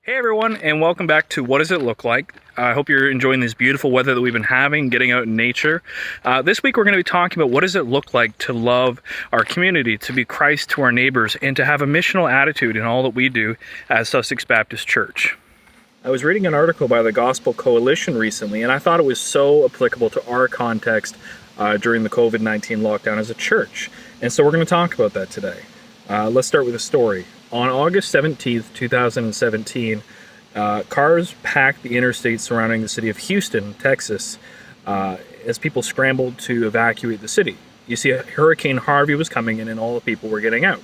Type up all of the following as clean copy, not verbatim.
Hey everyone, and welcome back to What Does It Look Like? I hope you're enjoying this beautiful weather that we've been having, getting out in nature. This week we're going to be talking about what does it look like to love our community, to be Christ to our neighbors, and to have a missional attitude in all that we do as Sussex Baptist Church. I was reading an article by the Gospel Coalition recently, and I thought it was so applicable to our context during the COVID-19 lockdown as a church. And so we're going to talk about that today. Let's start with a story. On August 17th, 2017, cars packed the interstate surrounding the city of Houston, Texas, as people scrambled to evacuate the city. You see, Hurricane Harvey was coming in and all the people were getting out.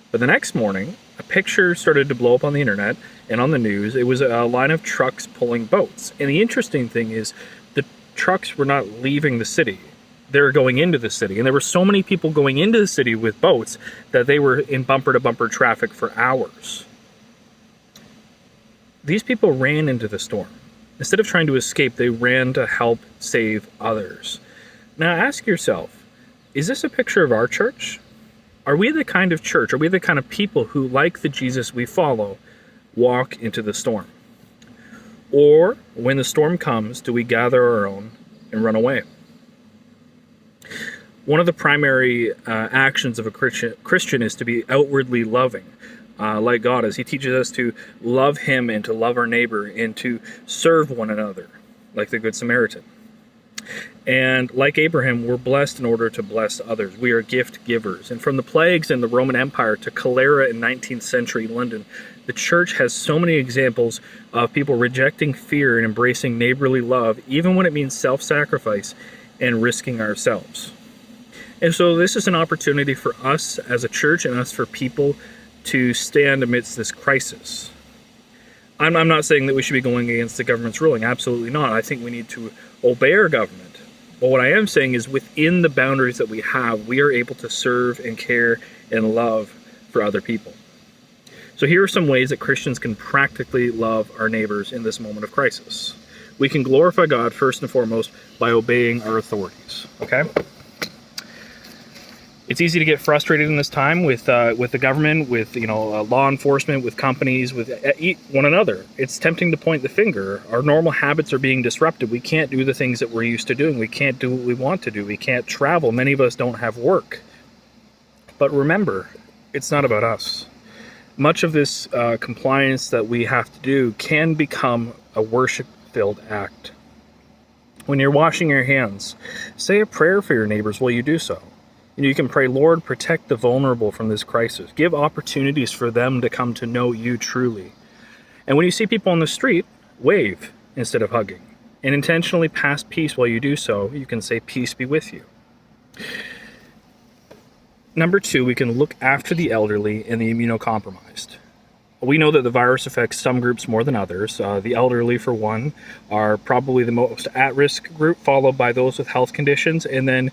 But the next morning, a picture started to blow up on the internet and on the news. It was a line of trucks pulling boats. And the interesting thing is the trucks were not leaving the city. They're going into the city. And there were so many people going into the city with boats that they were in bumper-to-bumper traffic for hours. These people ran into the storm. Instead of trying to escape, they ran to help save others. Now ask yourself, is this a picture of our church? Are we the kind of church, are we the kind of people who, like the Jesus we follow, walk into the storm? Or, when the storm comes, do we gather our own and run away? One of the primary actions of a Christian is to be outwardly loving, like God is. He teaches us to love Him and to love our neighbor and to serve one another, like the Good Samaritan. And like Abraham, we're blessed in order to bless others. We are gift givers. And from the plagues in the Roman Empire to cholera in 19th century London, the church has so many examples of people rejecting fear and embracing neighborly love, even when it means self-sacrifice and risking ourselves. And so this is an opportunity for us as a church and us for people to stand amidst this crisis. I'm not saying that we should be going against the government's ruling. Absolutely not. I think we need to obey our government. But what I am saying is within the boundaries that we have, we are able to serve and care and love for other people. So here are some ways that Christians can practically love our neighbors in this moment of crisis. We can glorify God first and foremost by obeying our authorities, okay? It's easy to get frustrated in this time with the government, with law enforcement, with companies, with one another. It's tempting to point the finger. Our normal habits are being disrupted. We can't do the things that we're used to doing. We can't do what we want to do. We can't travel. Many of us don't have work. But remember, it's not about us. Much of this compliance that we have to do can become a worship-filled act. When you're washing your hands, say a prayer for your neighbors while you do so. You can pray, Lord, protect the vulnerable from this crisis. Give opportunities for them to come to know you truly. And when you see people on the street, wave instead of hugging. And intentionally pass peace while you do so. You can say, peace be with you. Number 2, we can look after the elderly and the immunocompromised. We know that the virus affects some groups more than others. The elderly, for one, are probably the most at-risk group, followed by those with health conditions, and then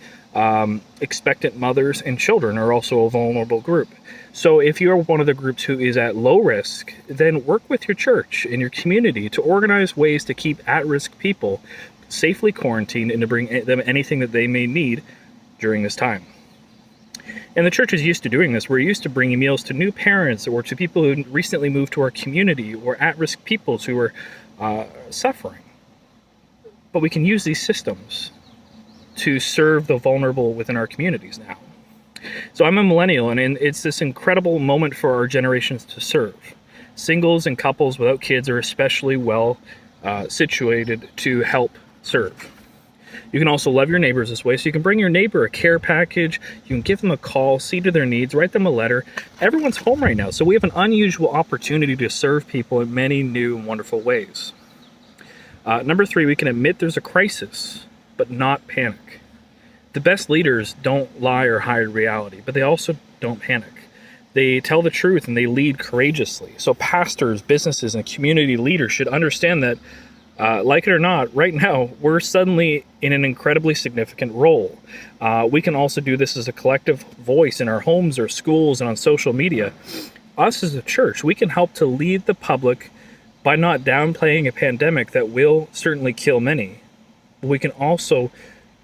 expectant mothers and children are also a vulnerable group. So if you're one of the groups who is at low risk, then work with your church and your community to organize ways to keep at-risk people safely quarantined and to bring them anything that they may need during this time. And the church is used to doing this. We're used to bringing meals to new parents or to people who recently moved to our community or at-risk peoples who are suffering. But we can use these systems to serve the vulnerable within our communities now. So I'm a millennial, and it's this incredible moment for our generations to serve. Singles and couples without kids are especially well situated to help serve. You can also love your neighbors this way. So you can bring your neighbor a care package. You can give them a call, see to their needs, write them a letter. Everyone's home right now, so we have an unusual opportunity to serve people in many new and wonderful ways. Number 3, we can admit there's a crisis, but not panic. The best leaders don't lie or hide reality, but they also don't panic. They tell the truth and they lead courageously. So pastors, businesses, and community leaders should understand that like it or not, right now, we're suddenly in an incredibly significant role. We can also do this as a collective voice in our homes or schools and on social media. Us as a church, we can help to lead the public by not downplaying a pandemic that will certainly kill many. But we can also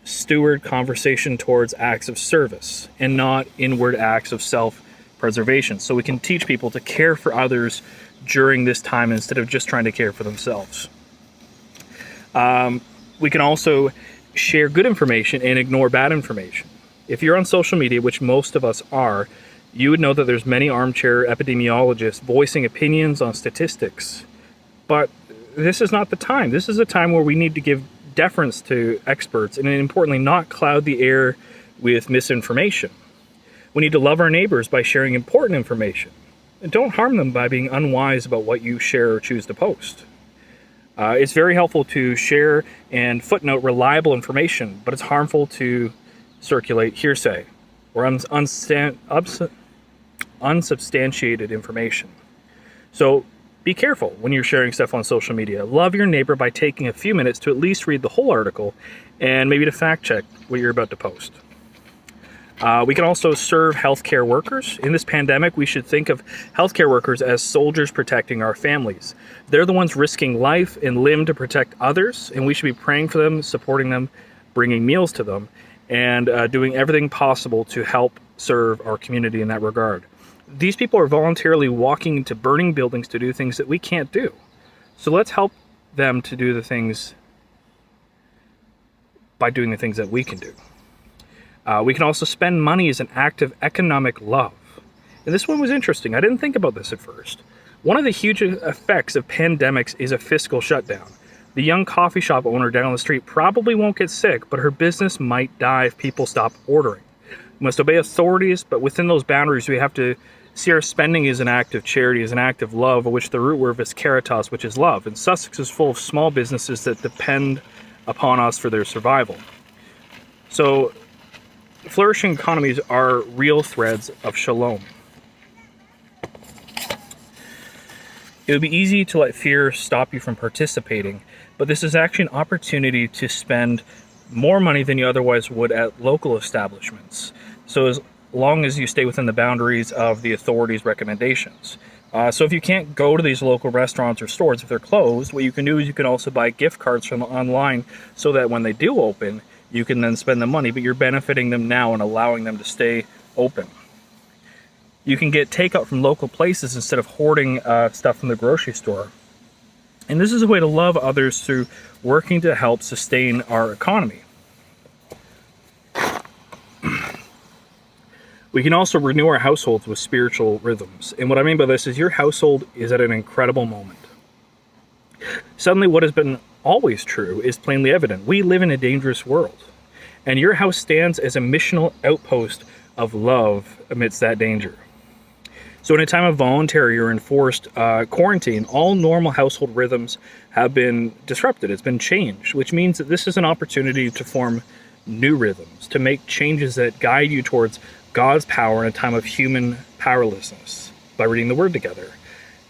steward conversation towards acts of service and not inward acts of self preservation. So we can teach people to care for others during this time instead of just trying to care for themselves. We can also share good information and ignore bad information. If you're on social media, which most of us are, you would know that there's many armchair epidemiologists voicing opinions on statistics. But this is not the time. This is a time where we need to give deference to experts and, importantly, not cloud the air with misinformation. We need to love our neighbors by sharing important information. And don't harm them by being unwise about what you share or choose to post. It's very helpful to share and footnote reliable information, but it's harmful to circulate hearsay or unsubstantiated information. So be careful when you're sharing stuff on social media. Love your neighbor by taking a few minutes to at least read the whole article and maybe to fact check what you're about to post. We can also serve healthcare workers. In this pandemic, we should think of healthcare workers as soldiers protecting our families. They're the ones risking life and limb to protect others, and we should be praying for them, supporting them, bringing meals to them, and doing everything possible to help serve our community in that regard. These people are voluntarily walking into burning buildings to do things that we can't do. So let's help them to do the things by doing the things that we can do. We can also spend money as an act of economic love. And this one was interesting. I didn't think about this at first. One of the huge effects of pandemics is a fiscal shutdown. The young coffee shop owner down the street probably won't get sick, but her business might die if people stop ordering. We must obey authorities, but within those boundaries, we have to see our spending as an act of charity, as an act of love, of which the root word is caritas, which is love. And Sussex is full of small businesses that depend upon us for their survival. So, flourishing economies are real threads of shalom. It would be easy to let fear stop you from participating, but this is actually an opportunity to spend more money than you otherwise would at local establishments. So as long as you stay within the boundaries of the authorities' recommendations. So if you can't go to these local restaurants or stores, if they're closed, what you can do is you can also buy gift cards from online so that when they do open, you can then spend the money, but you're benefiting them now and allowing them to stay open. You can get takeout from local places instead of hoarding stuff from the grocery store. And this is a way to love others through working to help sustain our economy. We can also renew our households with spiritual rhythms. And what I mean by this is your household is at an incredible moment. Suddenly, what has been always true is plainly evident. We live in a dangerous world. And your house stands as a missional outpost of love amidst that danger. So in a time of voluntary or enforced quarantine, all normal household rhythms have been disrupted. It's been changed, which means that this is an opportunity to form new rhythms, to make changes that guide you towards God's power in a time of human powerlessness by reading the Word together.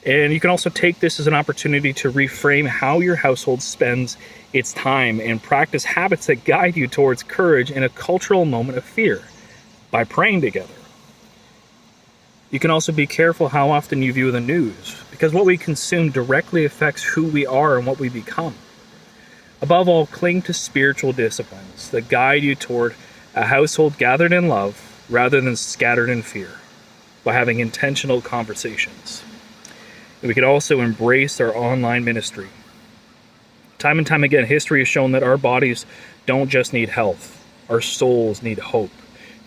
And you can also take this as an opportunity to reframe how your household spends its time and practice habits that guide you towards courage in a cultural moment of fear by praying together. You can also be careful how often you view the news, because what we consume directly affects who we are and what we become. Above all, cling to spiritual disciplines that guide you toward a household gathered in love rather than scattered in fear, by having intentional conversations. And we can also embrace our online ministry. Time and time again, history has shown that our bodies don't just need health, our souls need hope.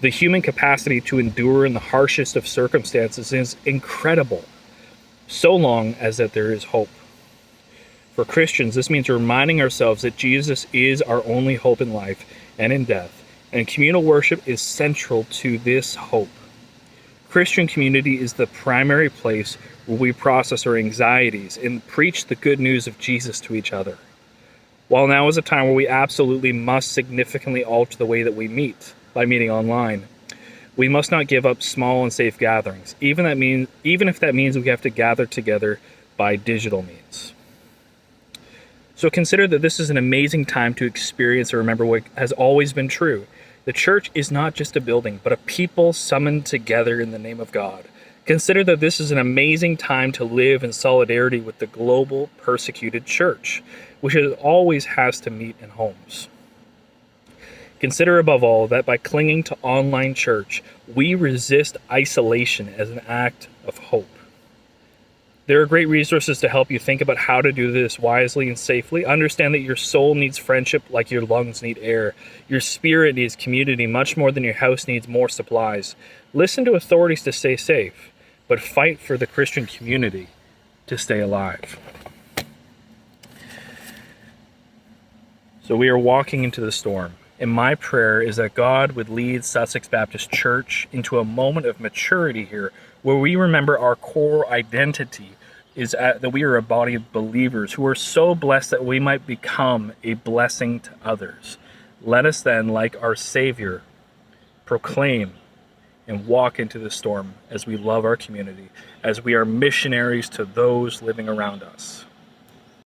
The human capacity to endure in the harshest of circumstances is incredible, so long as that there is hope. For Christians, this means reminding ourselves that Jesus is our only hope in life and in death, and communal worship is central to this hope. Christian community is the primary place where we process our anxieties and preach the good news of Jesus to each other. While now is a time where we absolutely must significantly alter the way that we meet by meeting online, we must not give up small and safe gatherings, even if that means we have to gather together by digital means. So consider that this is an amazing time to experience and remember what has always been true. The church is not just a building, but a people summoned together in the name of God. Consider that this is an amazing time to live in solidarity with the global persecuted church, which always has to meet in homes. Consider above all that by clinging to online church, we resist isolation as an act of hope. There are great resources to help you think about how to do this wisely and safely. Understand that your soul needs friendship like your lungs need air. Your spirit needs community much more than your house needs more supplies. Listen to authorities to stay safe, but fight for the Christian community to stay alive. So we are walking into the storm. And my prayer is that God would lead Sussex Baptist Church into a moment of maturity here, where we remember our core identity is that we are a body of believers who are so blessed that we might become a blessing to others. Let us then, like our Savior, proclaim and walk into the storm as we love our community, as we are missionaries to those living around us.